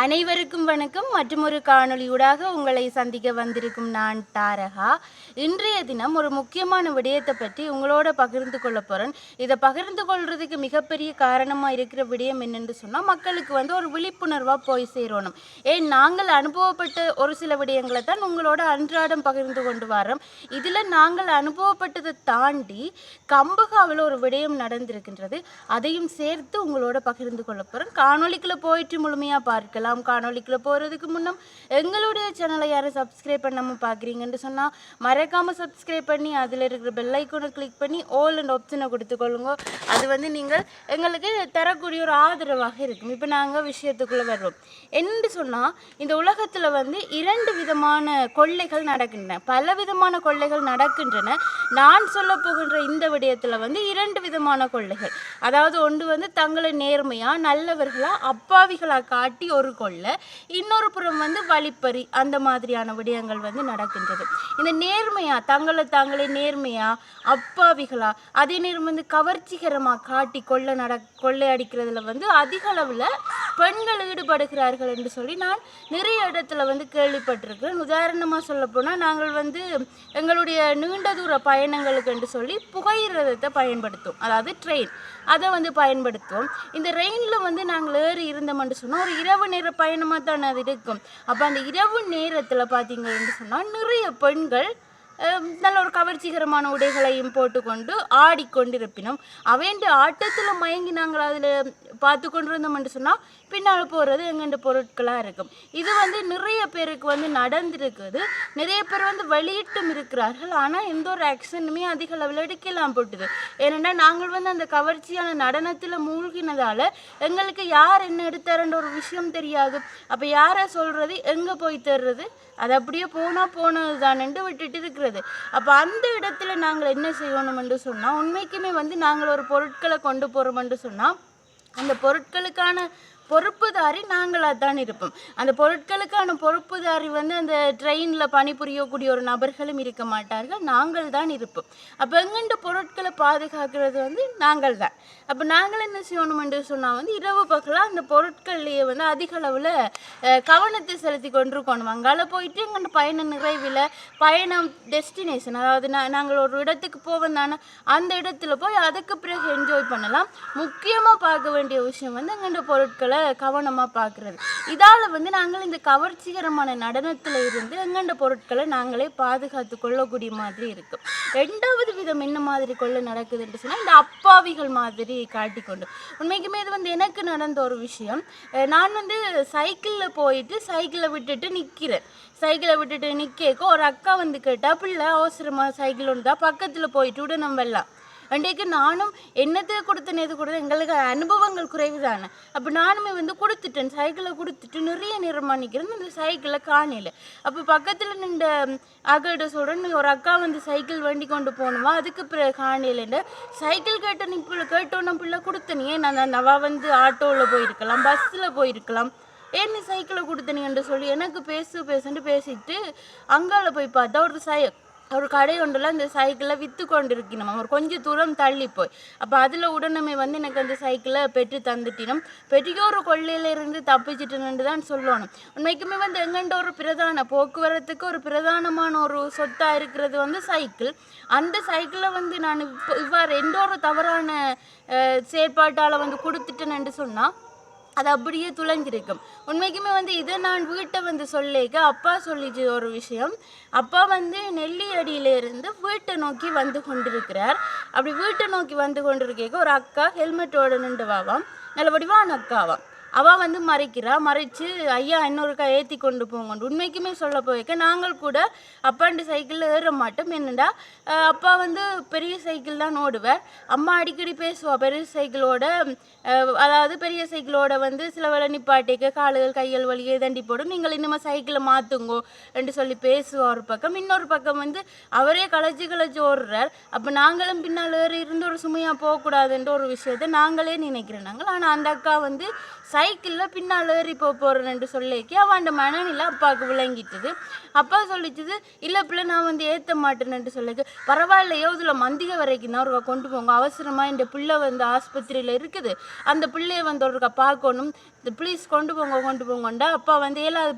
அனைவருக்கும் வணக்கம். மற்றொரு காணொளியூடாக உங்களை சந்திக்க வந்திருக்கும் நான் தாரகா. இன்றைய தினம் ஒரு முக்கியமான விடயத்தை பற்றி உங்களோட பகிர்ந்து கொள்ள போகிறேன். இதை பகிர்ந்து கொள்றதுக்கு மிகப்பெரிய காரணமாக இருக்கிற விடயம் என்னென்று சொன்னால், மக்களுக்கு ஒரு விழிப்புணர்வாக போய் சேரணும். நாங்கள் அனுபவப்பட்ட ஒரு சில விடயங்களை தான் உங்களோட அன்றாடம் பகிர்ந்து கொண்டு வரோம். இதில் நாங்கள் அனுபவப்பட்டதை தாண்டி கம்பகாவில் ஒரு விடயம் நடந்திருக்கின்றது. அதையும் சேர்த்து உங்களோட பகிர்ந்து கொள்ள போகிறேன். காணொளிக்குள்ளே போயிட்டு முழுமையாக பார்க்கலாம். காணொளிக்குள்ள போகிறதுக்கு முன்னம் எங்களுடைய சேனலை யாரும் சப்ஸ்கிரைப் பண்ணாமல் பார்க்குறீங்கன்னு சொன்னால் மறக்காமல் சப்ஸ்கிரைப் பண்ணி அதில் இருக்கிற பெல் ஐக்கோனை கிளிக் பண்ணி ஆல் அண்ட் ஆப்ஷனை கொடுத்துக்கொள்ளுங்க. அது நீங்கள் எங்களுக்கு தரக்கூடிய ஒரு ஆதரவாக இருக்கும். இப்போ நாங்கள் விஷயத்துக்குள்ளே வருவோம். என்னென்னு சொன்னால், இந்த உலகத்தில் இரண்டு விதமான கொள்ளைகள் நடக்கின்றன. பல விதமான கொள்ளைகள் நடக்கின்றன. நான் சொல்ல போகின்ற இந்த விடயத்தில் இரண்டு விதமான கொள்ளைகள். அதாவது ஒன்று தங்களை நேர்மையாக நல்லவர்களாக அப்பாவிகளாக காட்டி ஒரு கொள்ளை, இன்னொரு புறம் வழிப்பறி, அந்த மாதிரியான விடயங்கள் நடக்கின்றது. இந்த நேர்மையா தாங்களே நேர்மையா அப்பாவிகளா அதே நேரம் கவர்ச்சிகரமாக காட்டி கொள்ளை அடிக்கிறதுல அதிக அளவில் பெண்கள் ஈடுபடுகிறார்கள் என்று சொல்லி நான் நிறைய இடத்துல கேள்விப்பட்டிருக்கிறேன். உதாரணமாக சொல்ல போனால், நாங்கள் எங்களுடைய நீண்ட தூர பயணங்களுக்கு என்று சொல்லி புகையிரதத்தை பயன்படுத்துவோம். அதாவது ட்ரெயின், அதை பயன்படுத்துவோம். இந்த ரெயினில் நாங்கள் ஏறி இருந்தோம்னு சொன்னால் ஒரு இரவு நேர பயணமாக தான் அது இருக்கும். அப்போ அந்த இரவு நேரத்தில் பார்த்தீங்கன்னு சொன்னால் நிறைய பெண்கள் நல்ல ஒரு கவர்ச்சிகரமான உடைகளையும் போட்டுக்கொண்டு ஆடிக்கொண்டிருப்பினோம். அவைண்டு ஆட்டத்தில் மயங்கி நாங்கள் அதில் பார்த்து கொண்டிருந்தோம் என்று சொன்னால் பின்னால் போகிறது எங்கெண்ட பொருட்களாக இருக்கும். இது நிறைய பேருக்கு நடந்திருக்குது. நிறைய பேர் வெளியிட்டும் இருக்கிறார்கள். ஆனால் எந்த ஒரு ஆக்ஷனுமே அதிக அளவில் எடுக்கலாம் போட்டுது. ஏன்னா நாங்கள் அந்த கவர்ச்சியான நடனத்தில் மூழ்கினதால் எங்களுக்கு யார் என்ன எடுத்தாருன்ற ஒரு விஷயம் தெரியாது. அப்போ யாரை சொல்கிறது, எங்கே போய் தர்றது, அது அப்படியே போனது தானென்று விட்டுட்டு இருக்கிறது. அப்போ அந்த இடத்துல நாங்கள் என்ன செய்யணும் என்று சொன்னால், உண்மைக்குமே நாங்கள் ஒரு பொருட்களை கொண்டு போகிறோம் என்று சொன்னால் அந்த பொருட்களுக்கான பொறுப்புதாரி நாங்களாக தான் இருப்போம். அந்த பொருட்களுக்கான பொறுப்புதாரி அந்த ட்ரெயினில் பணிபுரியக்கூடிய ஒரு நபர்களும் இருக்க மாட்டார்கள், நாங்கள் தான் இருப்போம். அப்போ எங்கெண்ட பொருட்களை பாதுகாக்கிறது நாங்கள் தான். அப்போ நாங்கள் என்ன செய்யணும் என்று சொன்னால் இரவு பகலாக அந்த பொருட்கள்லேயே அதிக அளவில் கவனத்தை செலுத்தி கொண்டிருக்கணும். அங்கால போயிட்டு எங்கள்ட பயண நிறைவில் பயணம் டெஸ்டினேஷன், அதாவது நாங்கள் ஒரு இடத்துக்கு போவோம் தானே, அந்த இடத்துல போய் அதுக்கு பிறகு என்ஜாய் பண்ணலாம். முக்கியமாக பார்க்க வேண்டிய விஷயம் எங்கள்ட பொருட்களை கவனமாக பார்க்குறது. இதால் நாங்கள் இந்த கவர்ச்சிகரமான நடனத்தில் இருந்து எங்கண்ட பொருட்களை நாங்களே பாதுகாத்து கொள்ளக்கூடிய மாதிரி இருக்கும். ரெண்டாவது விதம் என்ன மாதிரி கொள்ள நடக்குதுன்னு சொன்னால், இந்த அப்பாவிகள் மாதிரி காட்டிக்கொண்டு. உண்மைக்குமே இது எனக்கு நடந்த ஒரு விஷயம். நான் சைக்கிளில் போயிட்டு சைக்கிளை விட்டுட்டு நிற்கிறேன். சைக்கிளை விட்டுட்டு நிற்க ஒரு அக்கா கேட்டால், பிள்ளை அவசரமாக சைக்கிள் ஒன்று தான் பக்கத்தில் போயிட்டு விட நம்ம எல்லாம். அன்றைக்கு நானும் என்னத்தை கொடுத்தேன் எது கொடுத்தேன், எங்களுக்கு அனுபவங்கள் குறைவு தானே. அப்போ நானுமே கொடுத்துட்டேன், சைக்கிளை கொடுத்துட்டு நிறைய நேரமாக நிற்கிறேன். அந்த சைக்கிளை காணல. அப்போ பக்கத்தில் நின்ற அகட சொல்கிறேன், ஒரு அக்கா சைக்கிள் வண்டி கொண்டு போகணுமா, அதுக்கு பிறகு காணலைன்னு சைக்கிள் கேட்டோன்னா பிள்ளை கொடுத்தனியே. நான் அவ ஆட்டோவில் போயிருக்கலாம், பஸ்ஸில் போயிருக்கலாம், ஏன் நீ சைக்கிளை கொடுத்தனின்னு சொல்லி எனக்கு பேசுன்னு பேசிட்டு அங்கால போய் பார்த்தா ஒரு கடை ஒன்றில் அந்த சைக்கிளை விற்று கொண்டு இருக்கணும். ஒரு கொஞ்சம் தூரம் தள்ளி போய் அப்போ அதில் உடனே எனக்கு அந்த சைக்கிளை பெற்று தந்துட்டினோம். பெரிய ஒரு கொள்ளையிலிருந்து தப்பிச்சிட்டுன்னு தான் சொல்லணும். உண்மைக்குமே எங்கண்ட ஒரு பிரதான போக்குவரத்துக்கு ஒரு பிரதானமான ஒரு சொத்தாக இருக்கிறது சைக்கிள். அந்த சைக்கிளை நான் இவ்வாறு எந்த ஒரு தவறான செயற்பாட்டால் கொடுத்துட்டேன்னு சொன்னால் அது அப்படியே துளைஞ்சிருக்கும். உண்மைக்குமே இதை நான் வீட்டை சொல்லிக்க அப்பா சொல்லிச்சு ஒரு விஷயம். அப்பா நெல்லியடியிலிருந்து வீட்டை நோக்கி கொண்டிருக்கிறார். அப்படி வீட்டை நோக்கி கொண்டிருக்க ஒரு அக்கா ஹெல்மெட்டோட நின்று வாவாம், நல்ல வடிவான அக்காவாம். அவள் மறைச்சு ஐயா இன்னொருக்கா ஏற்றி கொண்டு போங்க. உண்மைக்குமே சொல்ல போய்க்க நாங்கள் கூட அப்பாண்டு சைக்கிளில் ஏற மாட்டோம். என்னடா அப்பா பெரிய சைக்கிள் தான் ஓடுவார். அம்மா அடிக்கடி பேசுவாள் பெரிய சைக்கிளோட, அதாவது பெரிய சைக்கிளோட சில வேலை நிப்பாட்டிக்க காலுகள் கைகள் வழியே தண்டி போடும், நீங்கள் இன்னும் சைக்கிளை மாற்றுங்கோ என்று சொல்லி பேசுவோம் ஒரு பக்கம். இன்னொரு பக்கம் அவரே களைச்சி ஓடுறார். அப்போ நாங்களும் பின்னால் ஏறி இருந்து ஒரு சுமையாக போகக்கூடாதுன்ற ஒரு விஷயத்தை நாங்களே நினைக்கிறோம் நாங்கள். ஆனால் அந்த அக்கா சைக்கிளில் பின்னால் ஏறி போகிறேன்னு சொல்லிக்கி அவன் மனநிலை அப்பாவுக்கு விளங்கிட்டுது. அப்பா சொல்லிச்சுது, இல்லை பிள்ளை நான் வந்து ஏற்ற மாட்டேன்னு சொல்லிக்கு, பரவாயில்லையோ இதில் மந்திகை வரைக்கும் தான் ஒருக்கா கொண்டு போங்க, அவசரமாக இந்த பிள்ளை வந்து ஆஸ்பத்திரியில் இருக்குது, அந்த பிள்ளைய வந்து ஒருக்கா பார்க்கணும், ப்ளீஸ் கொண்டு போங்கண்டா. அப்பா வந்து ஏழாவது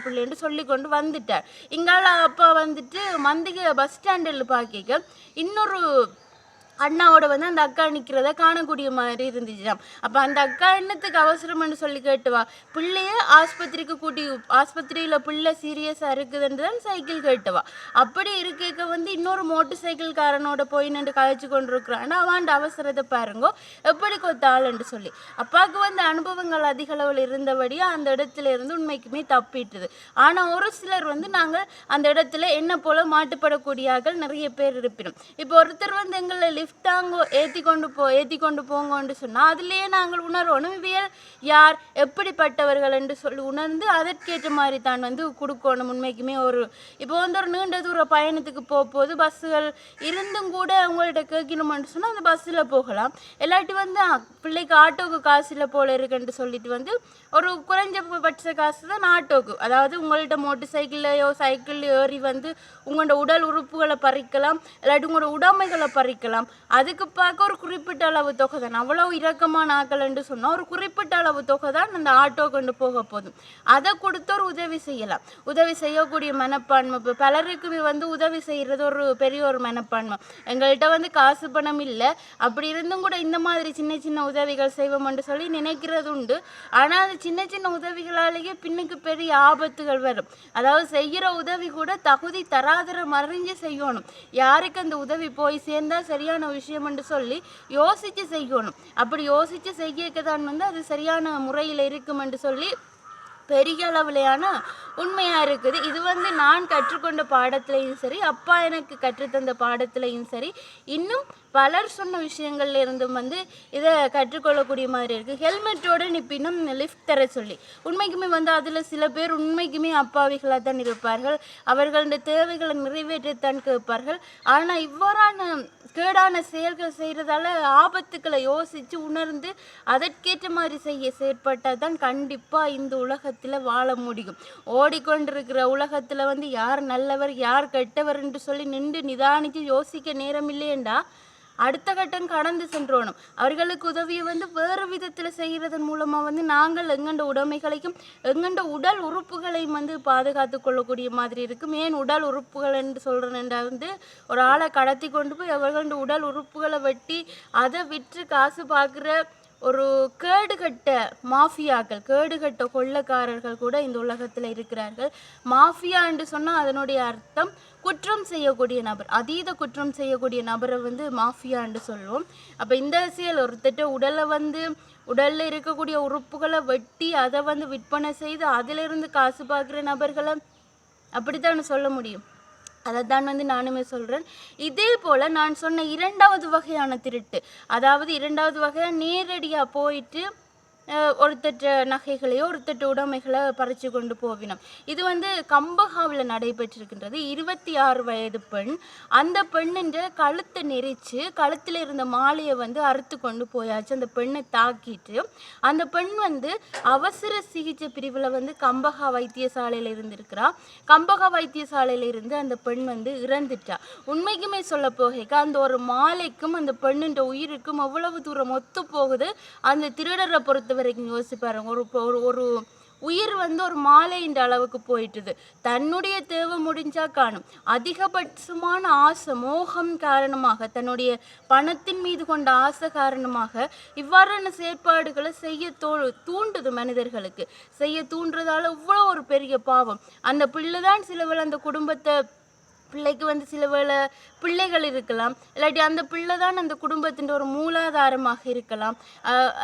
பிள்ளைன்னு சொல்லி கொண்டு வந்துட்டார். இங்கால அப்பா வந்துட்டு மந்திகை பஸ் ஸ்டாண்டில் பார்க்க இன்னொரு அண்ணாவோட வந்து அந்த அக்கா நிற்கிறத காணக்கூடிய மாதிரி இருந்துச்சுதான். அப்போ அந்த அக்கா என்னத்துக்கு அவசரம்னு சொல்லி கேட்டுவா, பிள்ளைய ஆஸ்பத்திரிக்கு ஆஸ்பத்திரியில் பிள்ளை சீரியஸாக இருக்குதுன்னு தான் சைக்கிள் கேட்டுவா. அப்படி இருக்க வந்து இன்னொரு மோட்டர் சைக்கிள்காரனோட போய் நின்று கழிச்சு கொண்டு இருக்கிறான்னா அவன் அவசரத்தை பாருங்கோ எப்படி கொத்தாளுன்னு சொல்லி. அப்பாவுக்கு வந்து அனுபவங்கள் அதிக அளவில் இருந்தபடியாக அந்த இடத்துல இருந்து உண்மைக்குமே தப்பிட்டுது. ஆனால் ஒரு சிலர் வந்து நாங்கள் அந்த இடத்துல என்ன போல மாட்டுப்படக்கூடியார்கள் நிறைய பேர் இருப்பினோம். இப்போ ஒருத்தர் வந்து எங்களை லிஃப்டாங்கோ ஏற்றி கொண்டு போங்கன்னு சொன்னால் அதுலேயே நாங்கள் உணர்வோம் இவியல் யார் எப்படிப்பட்டவர்கள் என்று சொல்லி உணர்ந்து அதற்கேற்ற மாதிரி தான் வந்து கொடுக்கணும். உண்மைக்குமே இப்போ வந்து ஒரு நீண்ட தூர பயணத்துக்கு போகும்போது பஸ்ஸுகள் இருந்தும் கூட அவங்கள்ட்ட கேட்கணும்னு சொன்னால் அந்த பஸ்ஸில் போகலாம். இல்லாட்டி வந்து பிள்ளைக்கு ஆட்டோக்கு காசு இல்லை போல இருக்குன்னு சொல்லிட்டு வந்து ஒரு குறைஞ்சபட்ச காசு தான் ஆட்டோக்கு, அதாவது உங்கள்கிட்ட மோட்டர் சைக்கிள் ஏறி வந்து உங்களோட உடல் உறுப்புகளை பறிக்கலாம், இல்லாட்டி உங்களோட உடைமைகளை பறிக்கலாம். அதுக்கு பார்க்க ஒரு குறிப்பிட்ட அளவு தொகை தான், அவ்வளவு இறக்கமான ஆக்கள்ன்னு சொன்னால் ஒரு குறிப்பிட்ட அளவு தொகை தான் அந்த ஆட்டோ கொண்டு போக போதும். அதை கொடுத்து ஒரு உதவி செய்யலாம். உதவி செய்யக்கூடிய மனப்பான்மை இப்போ பலருக்குமே வந்து உதவி செய்கிறது ஒரு பெரிய ஒரு மனப்பான்மை. எங்கள்கிட்ட வந்து காசு பணம் இல்லை, அப்படி இருந்தும் கூட இந்த மாதிரி சின்ன சின்ன உதவிகள் செய்வோம்னு சொல்லி நினைக்கிறது உண்டு. ஆனால் அது சின்ன சின்ன உதவிகளாலேயே பின்னுக்கு பெரிய ஆபத்துகள் வரும். அதாவது செய்கிற உதவி கூட தகுதி தராதரம் அறிஞ்சு செய்யணும். யாருக்கு அந்த உதவி போய் சேர்ந்தா சரியான விஷயம் என்று சொல்லி யோசித்து செய்யணும். அப்படி யோசித்து செய்யதான் வந்து அது சரியான முறையில் இருக்கும் என்று சொல்லி பெரிய அளவிலையான உண்மையாக இருக்குது. இது வந்து நான் கற்றுக்கொண்ட பாடத்துலையும் சரி, அப்பா எனக்கு கற்றுத்தந்த பாடத்துலையும் சரி, இன்னும் பலர் சொன்ன விஷயங்கள்ல இருந்தும் வந்து இதை கற்றுக்கொள்ளக்கூடிய மாதிரி இருக்குது. ஹெல்மெட்டோடு நிப்பினும் லிஃப்ட் தர சொல்லி உண்மைக்குமே வந்து அதில் சில பேர் உண்மைக்குமே அப்பாவிகளாக தான் இருப்பார்கள். அவர்களுடைய தேவைகளை நிறைவேற்றத்தான் கேட்பார்கள். ஆனால் இவ்வாறான கேடான செயல்கள் செய்கிறதால ஆபத்துக்களை யோசித்து உணர்ந்து அதற்கேற்ற மாதிரி செயற்பட்டால் தான் கண்டிப்பாக இந்த உலகத்தில் வாழ முடியும். ஓடிக்கொண்டிருக்கிற உலகத்தில் வந்து யார் நல்லவர் யார் கெட்டவர் என்று சொல்லி நின்று நிதானித்து யோசிக்க நேரம் இல்லையேண்டா அடுத்த கட்டம் கடந்து சென்றோணும். அவர்களுக்கு உதவியை வந்து வேறு விதத்தில் செய்கிறதன் மூலமாக வந்து நாங்கள் எங்கண்ட உடைமைகளையும் எங்கண்ட உடல் உறுப்புகளையும் வந்து பாதுகாத்து கொள்ளக்கூடிய மாதிரி இருக்கும். ஏன் உடல் உறுப்புகள் என்று சொல்கிறேன்டா வந்து ஒரு ஆளை கடத்தி கொண்டு போய் அவர்களோட உடல் உறுப்புகளை வெட்டி அதை விற்று காசு பார்க்குற ஒரு கேடுகட்ட மாஃபியாக்கள், கேடுகட்ட கொள்ளக்காரர்கள் கூட இந்த உலகத்தில் இருக்கிறார்கள். மாஃபியா என்று சொன்னால் அதனுடைய அர்த்தம் குற்றம் செய்யக்கூடிய நபர், அதீத குற்றம் செய்யக்கூடிய நபரை வந்து மாஃபியா என்று சொல்லுவோம். அப்போ இந்த செயல் ஒருத்தட்ட உடலில் இருக்கக்கூடிய உறுப்புகளை வெட்டி அதை வந்து விற்பனை செய்து அதிலிருந்து காசு பார்க்குற நபர்களை அப்படித்தான் சொல்ல முடியும். அதைத்தான் வந்து நானுமே சொல்கிறேன். இதே போல் நான் சொன்ன இரண்டாவது வகையான திருட்டு, அதாவது இரண்டாவது வகையாக நேரடியாக போயிட்டு ஒருத்தட்ட நகைகளையோ ஒருத்தட்ட உடைமைகளை பறித்து கொண்டு போவினோம். இது வந்து கம்பஹாவில் நடைபெற்றிருக்கின்றது. 26 வயது பெண், அந்த பெண்ணின்ற கழுத்தை நெரிச்சு கழுத்தில் இருந்த மாலையை வந்து அறுத்து கொண்டு போயாச்சு. அந்த பெண்ணை தாக்கிட்டு அந்த பெண் வந்து அவசர சிகிச்சை பிரிவில் வந்து கம்பஹா வைத்தியசாலையில் இருந்திருக்கிறா. கம்பஹா வைத்தியசாலையில் இருந்து அந்த பெண் வந்து இறந்துட்டா. உண்மைக்குமே சொல்ல போகைக்கு அந்த ஒரு மாலைக்கும் அந்த பெண்ணின்ற உயிருக்கும் எவ்வளவு தூரம் ஒத்து போகுது அந்த திருடரை பொறுத்த வரைக்கும் யோசிச்சு பாருங்க. ஒரு உயிர் வந்து ஒரு மாலைன்ற அளவுக்கு போயிட்டுது. தன்னுடைய தேவை முடிஞ்சா காணும், அதிகபட்சமான ஆசை மோகம் காரணமாக, தன்னுடைய பணத்தின் மீது கொண்ட ஆசை காரணமாக இவ்வாறான செயற்பாடுகளை செய்ய தூண்டுது. மனிதர்களுக்கு செய்ய தூண்டுறதால இவ்வளோ ஒரு பெரிய பாவம். அந்த பிள்ளைதான் சிலவேளை அந்த பிள்ளைக்கு வந்து சில வேளை பிள்ளைகள் இருக்கலாம், இல்லாட்டி அந்த பிள்ளை தான் அந்த குடும்பத்தின் ஒரு மூலாதாரமாக இருக்கலாம்.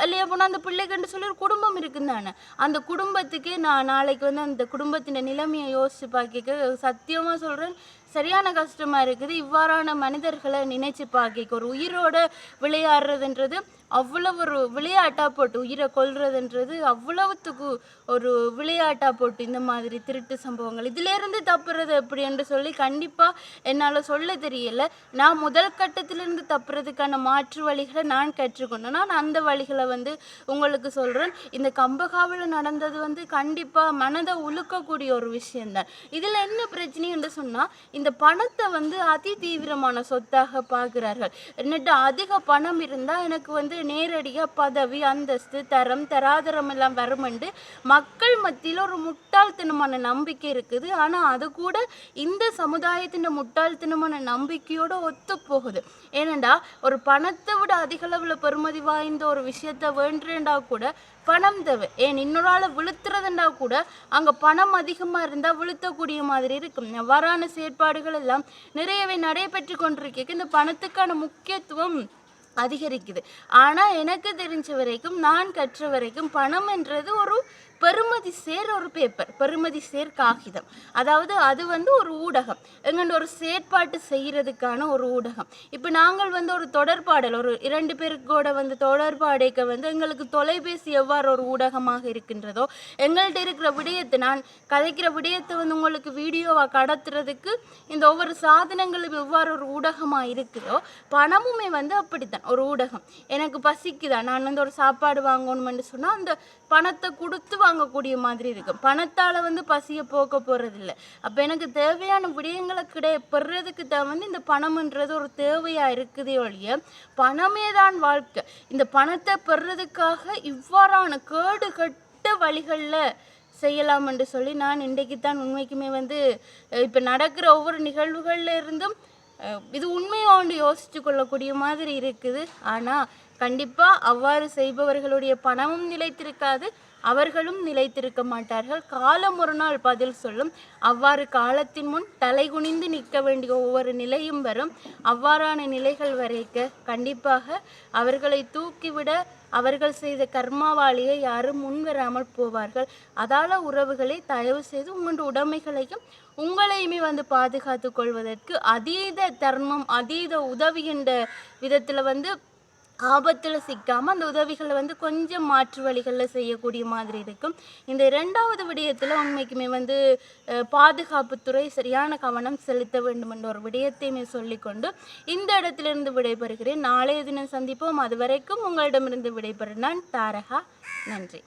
இல்லையா போனால் அந்த பிள்ளைக்குன்னு சொல்லி ஒரு குடும்பம் இருக்குன்னு தானே, அந்த குடும்பத்துக்கே நான் நாளைக்கு வந்து அந்த குடும்பத்தின் நிலைமையை யோசித்து பார்க்க சத்தியமாக சொல்கிறேன், சரியான கஷ்டமா இருக்குது. இவ்வாறான மனிதர்களை நினைச்சு பார்க்க ஒரு உயிரோட விளையாடுறதுன்றது அவ்வளவு ஒரு விளையாட்டா போட்டு உயிரை கொல்றதுன்றது அவ்வளவுத்துக்கு ஒரு விளையாட்டா போட்டு இந்த மாதிரி திருட்டு சம்பவங்கள் இதிலிருந்து தப்புறது எப்படி என்று சொல்லி கண்டிப்பா என்னால் சொல்ல தெரியல. நான் முதல் கட்டத்திலிருந்து தப்புறதுக்கான மாற்று வழிகளை நான் கற்றுக்கொண்டேன். நான் அந்த வழிகளை உங்களுக்கு சொல்றேன். இந்த கம்பகாவில் நடந்தது கண்டிப்பா மனதை உழுக்கக்கூடிய ஒரு விஷயம்தான். இதுல என்ன பிரச்சனை என்று சொன்னா இந்த பணத்தை அதி தீவிரமான சொத்தாக பார்க்கிறார்கள். என்னட்டு அதிக பணம் இருந்தா எனக்கு நேரடியா பதவி அந்தஸ்து தரம் தராதரம் எல்லாம் வருமென்று மக்கள் மத்தியில் ஒரு முட்டாள்தனமான நம்பிக்கை இருக்குது. ஆனா அது கூட இந்த சமுதாயத்தின் முட்டாள்தனமான நம்பிக்கையோட ஒத்து போகுது. ஏனண்டா ஒரு பணத்தை விட அதிக அளவுல பெருமதி வாய்ந்த ஒரு விஷயத்த வேண்டா கூட பணம் தேவை. ஏன் இன்னொரு ஆளை விழுத்துறதுண்டா கூட அங்க பணம் அதிகமா இருந்தா விழுத்தக்கூடிய மாதிரி இருக்கும். அவ்வாறான செயற்பாடுகள் எல்லாம் நிறையவே நடைபெற்று கொண்டிருக்க இந்த பணத்துக்கான முக்கியத்துவம் அதிகரிக்குது. ஆனா எனக்கு தெரிஞ்ச வரைக்கும் நான் கற்ற வரைக்கும் பணம் என்றது ஒரு பெருமதி சேர் ஒரு பேப்பர், பெருமதி சேர் காகிதம். அதாவது அது ஒரு ஊடகம், எங்கள்ட ஒரு செயற்பாட்டு செய்யறதுக்கான ஒரு ஊடகம். இப்போ நாங்கள் ஒரு தொடர்பாடல் ஒரு 2 பேருக்கூட தொடர்பாடைக்க எங்களுக்கு தொலைபேசி எவ்வாறு ஒரு ஊடகமாக இருக்கின்றதோ எங்கள்கிட்ட இருக்கிற விடயத்தை நான் கதைக்கிற விடயத்தை உங்களுக்கு வீடியோவாக கடத்துறதுக்கு இந்த ஒவ்வொரு சாதனங்களும் எவ்வாறு ஒரு ஊடகமாக இருக்குதோ பணமுமே அப்படித்தான் ஒரு ஊடகம். எனக்கு பசிக்குதா, நான் ஒரு சாப்பாடு வாங்கணும்னு சொன்னால் அந்த பணத்தை கொடுத்து வாங்கக்கூடிய மாதிரி இருக்கும். பணத்தால் பசியை போக்க போகிறதில்லை. அப்போ எனக்கு தேவையான விடயங்களை பெறுறதுக்கு தான் இந்த பணம்ன்றது ஒரு தேவையாக இருக்குதே ஒழிய பணமே தான் வாழ்க்கை. இந்த பணத்தை பெறுறதுக்காக இவ்வாறான கேடு கட்ட வழிகளில் செய்யலாம் என்று சொல்லி நான் இன்றைக்கு தான் உண்மைக்குமே இப்போ நடக்கிற ஒவ்வொரு நிகழ்வுகளில் இருந்தும் இது உண்மையோண்டு யோசித்து கொள்ளக்கூடிய மாதிரி இருக்குது. ஆனால் கண்டிப்பாக அவ்வாறு செய்பவர்களுடைய பணமும் நிலைத்திருக்காது, அவர்களும் நிலைத்திருக்க மாட்டார்கள். காலம் ஒரு நாள் பதில் சொல்லும். அவ்வாறு காலத்தின் முன் தலை குனிந்து நிற்க வேண்டிய ஒவ்வொரு நிலையும் வரும். அவ்வாறான நிலைகள் வரைக்க கண்டிப்பாக அவர்களை தூக்கிவிட அவர்கள் செய்த கர்மாவாளியை யாரும் முன்வராமல் போவார்கள். அதால உறவுகளை தயவு செய்து உங்கள் உடைமைகளையும் உங்களையுமே பாதுகாத்து கொள்வதற்கு அதீத தர்மம் அதீத உதவி என்ற விதத்தில் ஆபத்தில் சிக்காமல் அந்த உதவிகளை கொஞ்சம் மாற்று வழிகளில் செய்யக்கூடிய மாதிரி இருக்கும். இந்த 2வது விடயத்தில் உண்மைக்குமே பாதுகாப்புத்துறை சரியான கவனம் செலுத்த வேண்டும் என்ற ஒரு விடயத்தையுமே சொல்லிக்கொண்டு இந்த இடத்திலிருந்து விடைபெறுகிறேன். நாளைய தினம் சந்திப்போம். அது வரைக்கும் உங்களிடமிருந்து விடைபெறும் நான் தாரகா. நன்றி.